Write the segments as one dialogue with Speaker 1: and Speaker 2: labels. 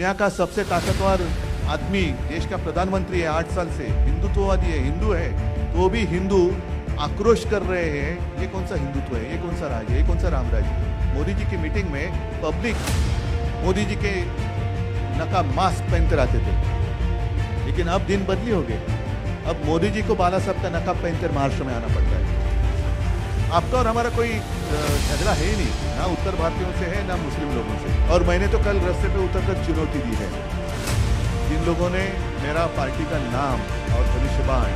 Speaker 1: दुनिया का सबसे ताकतवर आदमी, देश का प्रधानमंत्री है 8 साल से, हिंदुत्ववादी है, हिंदू है, तो भी हिंदू आक्रोश कर रहे हैं। ये कौन सा हिंदुत्व है, ये कौन सा राज है, ये कौन सा राम राज्य है। मोदी जी की मीटिंग में पब्लिक मोदी जी के नकाब मास्क पहनकर आते थे, लेकिन अब दिन बदली हो गए। अब मोदी जी को बाला साहब का नकाब पहनकर महाराष्ट्र में आना पड़ता है। आपका और हमारा कोई झगड़ा है ही नहीं, ना उत्तर भारतीयों से है ना मुस्लिम लोगों से। और मैंने तो कल रास्ते पे उतरकर चुनौती दी है, जिन लोगों ने मेरा पार्टी का नाम और धनुष्यबाण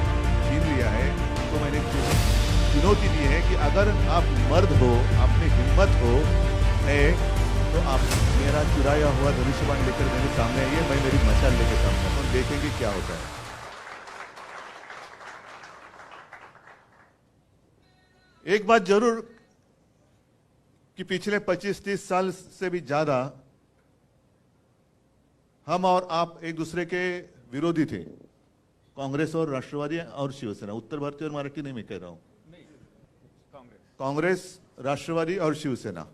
Speaker 1: छीन लिया है, तो मैंने चुनौती दी है कि अगर आप मर्द हो, आप में हिम्मत हो है, तो आप मेरा चुराया हुआ धनुष्यबाण लेकर मेरे सामने आइए, मैं मेरी मशाल लेकर सामने आता हूं, देखेंगे क्या होता है। एक बात जरूर कि पिछले 25-30 साल से भी ज्यादा हम और आप एक दूसरे के विरोधी थे, कांग्रेस और राष्ट्रवादी और शिवसेना। उत्तर भारतीय और मराठी नहीं मैं कह रहा हूं, कांग्रेस, राष्ट्रवादी और शिवसेना।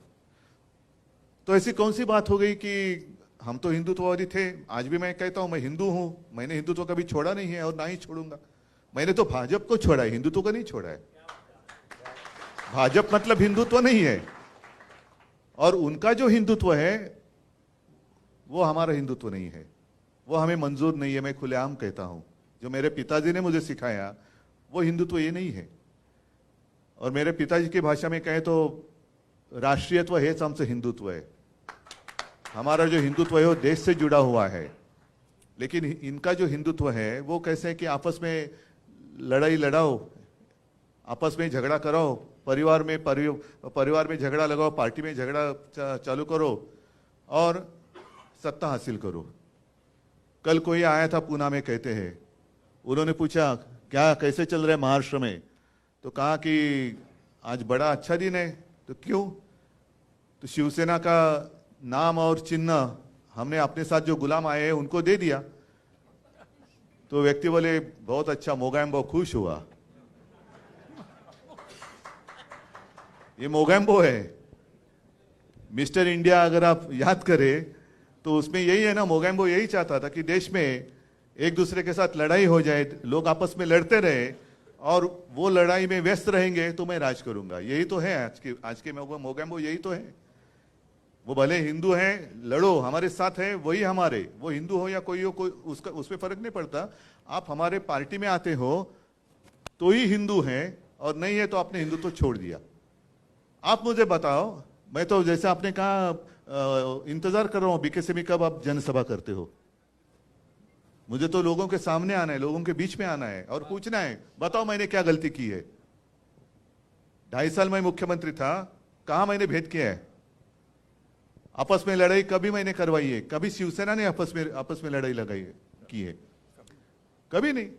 Speaker 1: तो ऐसी कौन सी बात हो गई कि हम तो हिंदुत्ववादी थे। आज भी मैं कहता हूं मैं हिंदू हूं, मैंने हिंदुत्व कभी छोड़ा नहीं है और ना ही छोड़ूंगा। मैंने तो भाजपा को छोड़ा है, हिंदुत्व को नहीं छोड़ा है। भाजपा मतलब हिंदुत्व नहीं है, और उनका जो हिंदुत्व है वो हमारा हिंदुत्व नहीं है, वो हमें मंजूर नहीं है। मैं खुलेआम कहता हूं, जो मेरे पिताजी ने मुझे सिखाया वो हिंदुत्व ये नहीं है। और मेरे पिताजी की भाषा में कहें तो राष्ट्रीयत्व है हमसे हिंदुत्व है। हमारा जो हिंदुत्व है वो देश से जुड़ा हुआ है, लेकिन इनका जो हिंदुत्व है वो कैसे है कि आपस में लड़ाई लड़ाओ, आपस में झगड़ा कराओ, परिवार में झगड़ा लगाओ, पार्टी में झगड़ा चालू करो और सत्ता हासिल करो। कल कोई आया था पूना में, कहते हैं, उन्होंने पूछा क्या कैसे चल रहा है महाराष्ट्र में, तो कहा कि आज बड़ा अच्छा दिन है। तो क्यों? तो शिवसेना का नाम और चिन्ह हमने अपने साथ जो गुलाम आए हैं उनको दे दिया। तो व्यक्ति बोले बहुत अच्छा, मोगैम्बो खुश हुआ। ये मोगैम्बो है। मिस्टर इंडिया अगर आप याद करें तो उसमें यही है ना, मोगैम्बो यही चाहता था कि देश में एक दूसरे के साथ लड़ाई हो जाए, लोग आपस में लड़ते रहे और वो लड़ाई में व्यस्त रहेंगे तो मैं राज करूंगा। यही तो है आज के मोगैम्बो, यही तो है। वो भले हिंदू हैं, लड़ो, हमारे साथ है, वही हमारे, वो हिंदू हो या कोई हो, कोई उसका उसमें फर्क नहीं पड़ता। आप हमारे पार्टी में आते हो तो ही हिंदू हैं, और नहीं है तो आपने हिंदुत्व छोड़ दिया। आप मुझे बताओ, मैं तो जैसे आपने कहा इंतजार कर रहा हूं बीकेसी में कब आप जनसभा करते हो। मुझे तो लोगों के सामने आना है, लोगों के बीच में आना है और पूछना है, बताओ मैंने क्या गलती की है। 2.5 साल मैं मुख्यमंत्री था, कहां मैंने भेद किया है? आपस में लड़ाई कभी मैंने करवाई है? कभी शिवसेना ने आपस में लड़ाई लगाई है, की है? कभी नहीं।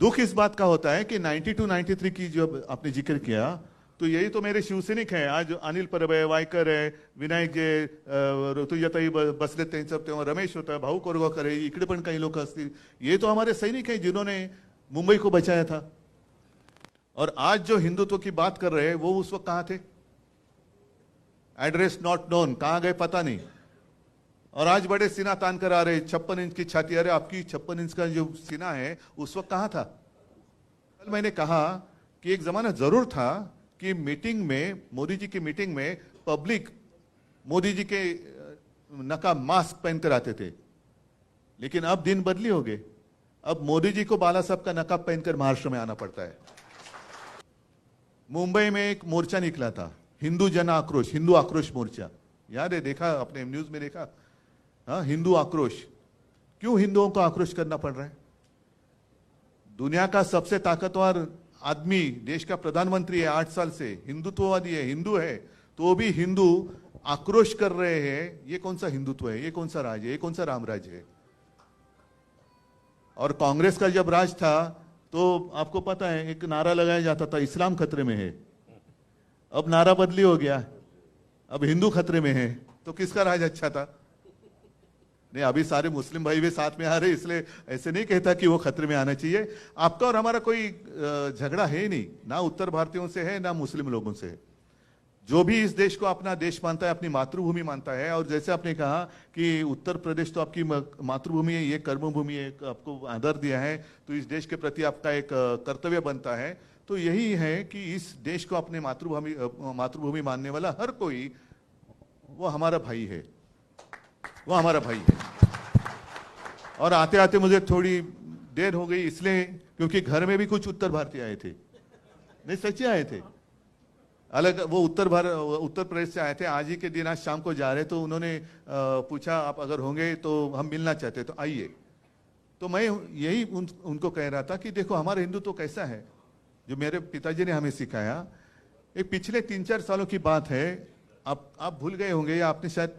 Speaker 1: दुख इस बात का होता है कि 92-93 की जो आपने जिक्र किया, तो यही तो मेरे शिवसैनिक हैं। आज अनिल परब है, वायकर है, विनायक जे, ऋतुजाताई बसले त्यांचं तेव्हा रमेश होता, भाऊ कोरगावकर है, इकडे पण काही लोक असतील। ये तो हमारे सैनिक हैं जिन्होंने मुंबई को बचाया था। और आज जो हिंदुत्व की बात कर रहे हैं वो उस वक्त कहां थे? एड्रेस नॉट नोन, कहां गए पता नहीं। और आज बड़े सीना तान कर आ रहे, 56 इंच की छाती। अरे आपकी 56 इंच का जो सीना है उस वक्त कहां था? कल मैंने कहा कि एक जमाना जरूर था कि मीटिंग में, मोदी जी की मीटिंग में पब्लिक मोदी जी के नकाब मास्क पहनकर आते थे, लेकिन अब दिन बदली हो गए। अब मोदी जी को बाला साहब का नकाब पहनकर महाराष्ट्र में आना पड़ता है। मुंबई में एक मोर्चा निकला था, हिंदू जन आक्रोश, हिंदू आक्रोश मोर्चा, याद है? देखा आपने न्यूज में देखा? हाँ, हिंदू आक्रोश। क्यों हिंदुओं को आक्रोश करना पड़ रहा है? दुनिया का सबसे ताकतवर आदमी, देश का प्रधानमंत्री है 8 साल से, हिंदुत्ववादी है, हिंदू है, तो भी हिंदू आक्रोश कर रहे हैं। ये कौन सा हिंदुत्व है, ये कौन सा राज है, ये कौन सा राम राज्य है? और कांग्रेस का जब राज था तो आपको पता है एक नारा लगाया जाता था, इस्लाम खतरे में है। अब नारा बदली हो गया, अब हिंदू खतरे में है। तो किसका राज अच्छा था? नहीं, अभी सारे मुस्लिम भाई भी साथ में आ रहे, इसलिए ऐसे नहीं कहता कि वो खतरे में आना चाहिए। आपका और हमारा कोई झगड़ा है ही नहीं, ना उत्तर भारतीयों से है ना मुस्लिम लोगों से है। जो भी इस देश को अपना देश मानता है, अपनी मातृभूमि मानता है, और जैसे आपने कहा कि उत्तर प्रदेश तो आपकी मातृभूमि है, ये कर्मभूमि है, आपको आदर दिया है, तो इस देश के प्रति आपका एक कर्तव्य बनता है। तो यही है कि इस देश को अपने मातृभूमि मानने वाला हर कोई वो हमारा भाई है, वो हमारा भाई है। और आते आते मुझे थोड़ी देर हो गई इसलिए क्योंकि घर में भी कुछ उत्तर भारतीय आए थे, नहीं सच्चे आए थे, अलग वो उत्तर प्रदेश से आए थे। आज ही के दिन आज शाम को जा रहे तो उन्होंने पूछा आप अगर होंगे तो हम मिलना चाहते तो आइए। तो मैं यही उनको कह रहा था कि देखो हमारा हिंदू तो कैसा है, जो मेरे पिताजी ने हमें सिखाया। एक पिछले 3-4 सालों की बात है, आप भूल गए होंगे या आपने शायद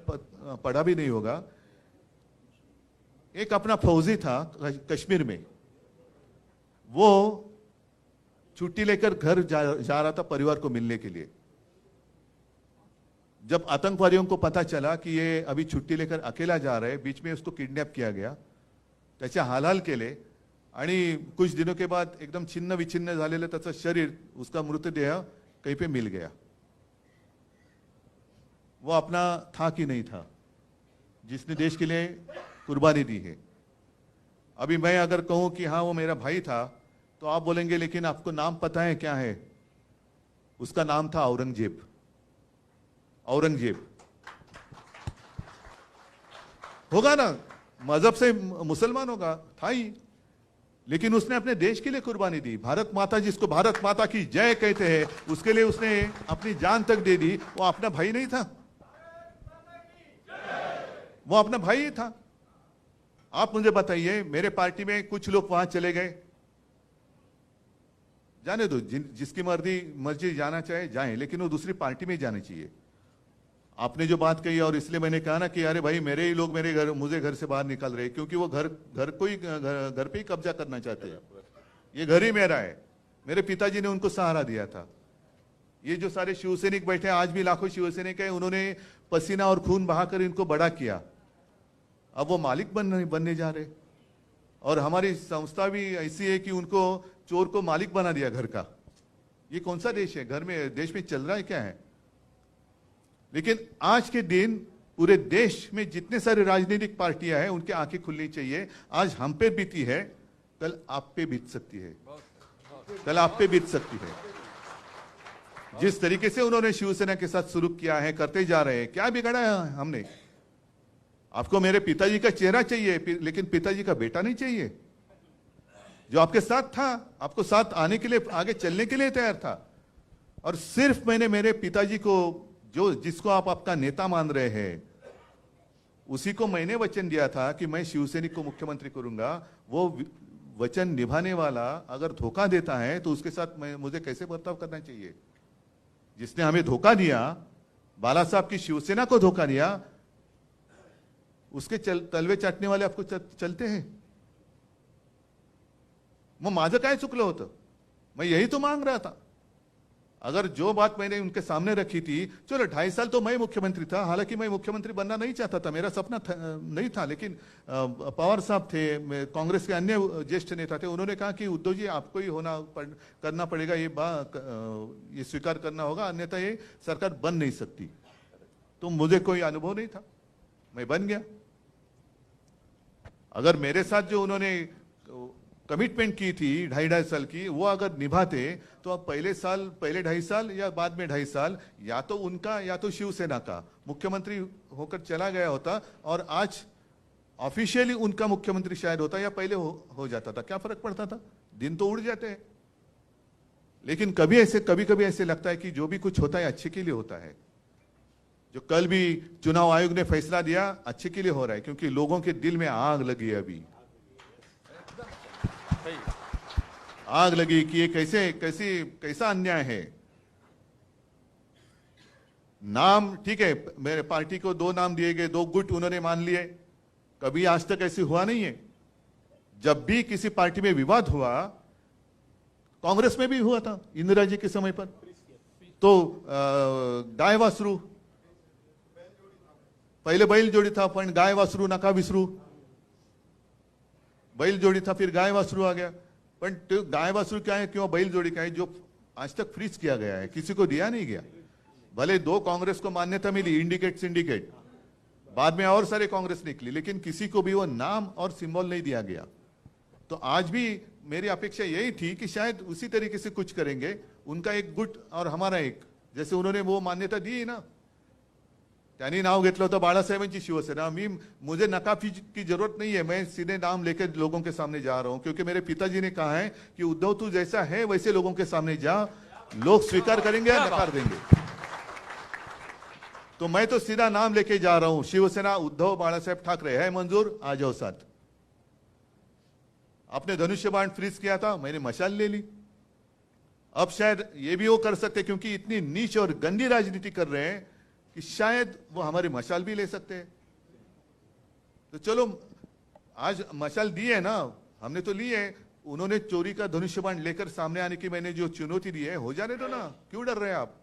Speaker 1: पढ़ा भी नहीं होगा। एक अपना फौजी था कश्मीर में, वो छुट्टी लेकर घर जा रहा था परिवार को मिलने के लिए। जब आतंकवादियों को पता चला कि ये अभी छुट्टी लेकर अकेला जा रहा है, बीच में उसको किडनैप किया गया, त्याच्या हालहाल केले आणि कुछ दिनों के बाद एकदम छिन्न विछिन्न झालेलं त्याचं शरीर, उसका मृतदेह कहीं पे मिल गया। वो अपना था कि नहीं था जिसने देश के लिए कुर्बानी दी है। अभी मैं अगर कहूं कि हाँ वो मेरा भाई था तो आप बोलेंगे लेकिन आपको नाम पता है क्या है? उसका नाम था औरंगजेब। औरंगजेब होगा ना, मजहब से मुसलमान होगा, था ही, लेकिन उसने अपने देश के लिए कुर्बानी दी। भारत माता, जिसको भारत माता की जय कहते हैं, उसके लिए उसने अपनी जान तक दे दी। वो अपना भाई नहीं था, वो अपना भाई ही था। आप मुझे बताइए, मेरे पार्टी में कुछ लोग वहां चले गए, जाने दो, जिसकी मर्जी जाना चाहे जाए, लेकिन वो दूसरी पार्टी में जानी चाहिए। आपने जो बात कही, और इसलिए मैंने कहा ना कि अरे भाई मेरे ही लोग मुझे घर से बाहर निकाल रहे, क्योंकि वो घर पे ही कब्जा करना चाहते हैं। ये घर ही मेरा है, मेरे पिताजी ने उनको सहारा दिया था। ये जो सारे शिवसैनिक बैठे हैं, आज भी लाखों शिवसैनिक है, उन्होंने पसीना और खून बहाकर इनको बड़ा किया। अब वो मालिक बनने जा रहे। और हमारी संस्था भी ऐसी है कि उनको चोर को मालिक बना दिया घर का। ये कौन सा देश है? देश में चल रहा है क्या है? लेकिन आज के दिन पूरे देश में जितने सारे राजनीतिक पार्टियां हैं, उनकी आंखें खुलनी चाहिए। आज हम पे बीती है, कल आप पे बीत सकती है, कल आप पे बीत सकती है। जिस तरीके से उन्होंने शिवसेना के साथ शुरू किया है, करते जा रहे हैं, क्या बिगाड़ा है हमने? आपको मेरे पिताजी का चेहरा चाहिए, लेकिन पिताजी का बेटा नहीं चाहिए, जो आपके साथ था, आपको साथ आने के लिए, आगे चलने के लिए तैयार था। और सिर्फ मैंने मेरे पिताजी को, जिसको आप आपका नेता मान रहे हैं, उसी को मैंने वचन दिया था कि मैं शिवसैनिक को मुख्यमंत्री करूंगा। वो वचन निभाने वाला अगर धोखा देता है तो उसके साथ मुझे कैसे बर्ताव करना चाहिए? जिसने हमें धोखा दिया, बाला साहब की शिवसेना को धोखा दिया, उसके तलवे चाटने वाले आपको चलते हैं। मग माझं काय चुकलं होतं? मैं यही तो मांग रहा था। अगर जो बात मैंने उनके सामने रखी थी, चलो 2.5 साल तो मैं मुख्यमंत्री था, हालांकि मैं मुख्यमंत्री बनना नहीं चाहता था, मेरा सपना नहीं था, लेकिन पवार साहब थे, कांग्रेस के अन्य ज्येष्ठ नेता थे, उन्होंने कहा कि उद्धव जी आपको ही करना पड़ेगा, ये स्वीकार करना होगा, अन्यथा ये सरकार बन नहीं सकती। तो मुझे कोई अनुभव नहीं था, मैं बन गया। अगर मेरे साथ जो उन्होंने कमिटमेंट की थी 2.5 साल की, वो अगर निभाते तो अब पहले 2.5 साल या बाद में 2.5 साल, या तो उनका या तो शिवसेना का मुख्यमंत्री होकर चला गया होता, और आज ऑफिशियली उनका मुख्यमंत्री शायद होता, या पहले हो जाता था। क्या फर्क पड़ता था? दिन तो उड़ जाते हैं। लेकिन कभी कभी ऐसे लगता है कि जो भी कुछ होता है अच्छे के लिए होता है। जो कल भी चुनाव आयोग ने फैसला दिया, अच्छे के लिए हो रहा है, क्योंकि लोगों के दिल में आग लगी है। अभी आग लगी कि ये कैसा अन्याय है। नाम ठीक है, मेरे पार्टी को 2 नाम दिए गए, 2 गुट उन्होंने मान लिए। कभी आज तक ऐसे हुआ नहीं है। जब भी किसी पार्टी में विवाद हुआ, कांग्रेस में भी हुआ था इंदिरा जी के समय पर, तो गाय वासरू, पहले बैल जोड़ी था, पण गाय वासरू नका विसरू। बैल जोड़ी था, फिर गाय वासरू आ गया। पण गाय वासरू क्या है, क्यों बैल जोड़ी क्या है, जो आज तक फ्रीज किया गया है, किसी को दिया नहीं गया। भले 2 कांग्रेस को मान्यता मिली, इंडिकेट सिंडिकेट, बाद में और सारे कांग्रेस निकली, लेकिन किसी को भी वो नाम और सिंबल नहीं दिया गया। तो आज भी मेरी अपेक्षा यही थी कि शायद उसी तरीके से कुछ करेंगे, उनका एक गुट और हमारा एक, जैसे उन्होंने वो मान्यता दी ना, त्यांनी नाव घेतलं होतं बाळासाहेबांची शिवसेना। मुझे नकाफी की जरूरत नहीं है, मैं सीधे नाम लेकर लोगों के सामने जा रहा हूं, क्योंकि मेरे पिताजी ने कहा है कि उद्धव तू जैसा है वैसे लोगों के सामने जा, लोग स्वीकार करेंगे या नकार देंगे। तो मैं तो सीधा नाम लेके जा रहा हूं, शिवसेना उद्धव बाळासाहेब ठाकरे है मंजूर, आ जाओ साथ। आपने धनुष्य बाण फ्रीज किया था, मैंने मशाल ले ली। अब शायद ये भी वो कर सकते, क्योंकि इतनी नीच और गंदी राजनीति कर रहे हैं कि शायद वो हमारी मशाल भी ले सकते हैं। तो चलो, आज मशाल दी है ना, हमने तो ली है। उन्होंने चोरी का धनुष्य बाण लेकर सामने आने की मैंने जो चुनौती दी है, हो जाने दो ना, क्यों डर रहे हैं आप?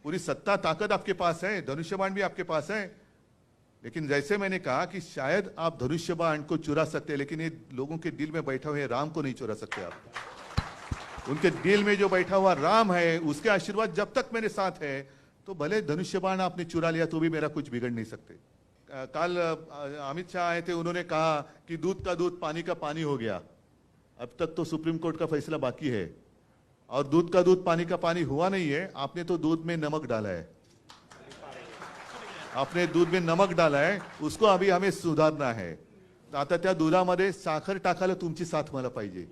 Speaker 1: पूरी सत्ता ताकत आपके पास है, धनुष्य बाण भी आपके पास है। लेकिन जैसे मैंने कहा कि शायद आप धनुष्य बाण को चुरा सकते हैं, लेकिन ये लोगों के दिल में बैठा हुए राम को नहीं चुरा सकते आप। उनके दिल में जो बैठा हुआ राम है, उसके आशीर्वाद जब तक मेरे साथ है, तो भले धनुष्य बाण आपने चुरा लिया तो भी मेरा कुछ बिगड़ नहीं सकते। कल अमित शाह आए थे, उन्होंने कहा कि दूध का दूध पानी का पानी हो गया। अब तक तो सुप्रीम कोर्ट का फैसला बाकी है, और दूध का दूध पानी का पानी हुआ नहीं है। आपने तो दूध में नमक डाला है, आपने दूध में नमक डाला है, उसको अभी हमें सुधारना है। आता त्या दुधामध्ये साखर टाकायला तुमची साथ मला पाहिजे।